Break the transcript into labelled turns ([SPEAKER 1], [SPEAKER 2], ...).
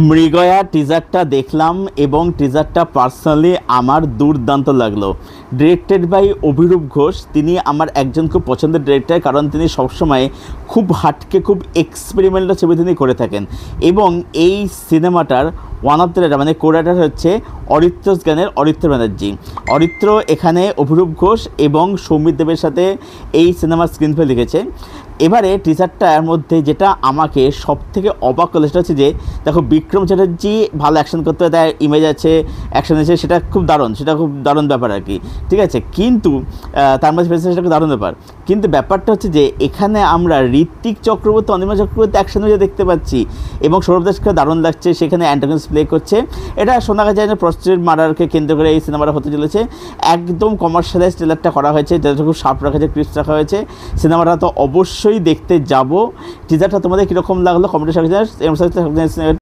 [SPEAKER 1] মৃগয়া টিজারটা দেখলাম এবং টিজারটা পার্সোনালি আমার দুর্দান্ত লাগলো। Directed by Abhirup Ghosh. তিনি আমার একজন খুব পছন্দের ডিরেক্টর, কারণ তিনি সবসময় খুব হাটকে খুব এক্সপেরিমেন্টাল ছবি তিনি করে থাকেন। এবং এই সিনেমাটার ওয়ান অফ দ্য রাইটার মানে কোরাইটার হচ্ছে অরিত্রস গানের অরিত্র ব্যানার্জি। অরিত্র এখানে অভিরূপ ঘোষ এবং সৌমিত দেবের সাথে এই সিনেমার স্ক্রিনপ্লে লিখেছে। এবারে টিজারটার মধ্যে যেটা আমাকে সব থেকে অবাক করলো সেটা হচ্ছে যে দেখো, বিক্রম চ্যাটার্জি ভালো অ্যাকশন করতে হয়, তার ইমেজ আছে, অ্যাকশন আছে, সেটা খুব দারুণ ব্যাপার আর কি, ঠিক আছে। কিন্তু তার মধ্যে সেটা খুব দারুণ ব্যাপার। কিন্তু ব্যাপারটা হচ্ছে যে এখানে আমরা ঋত্বিক চক্রবর্তী, অনিমা চক্রবর্তী অ্যাকশন দেখতে পাচ্ছি এবং সৌরভ দাসকে দারুণ লাগছে, সেখানে অ্যান্টাগনিস্ট প্লে করছে। এটা শোনা গেছে যে প্রস্টিটিউট মার্ডারকে কেন্দ্র করে এই সিনেমাটা হতে চলেছে। একদম কমার্শিয়ালাইজ ট্রেলারটা করা হয়েছে, যেটা খুব শার্প রাখা হয়েছে, ক্রিস্প রাখা হয়েছে। সিনেমাটা তো অবশ্যই দেখতে যাব। টিজারটা তোমাদের কীরকম লাগলো কমেন্টে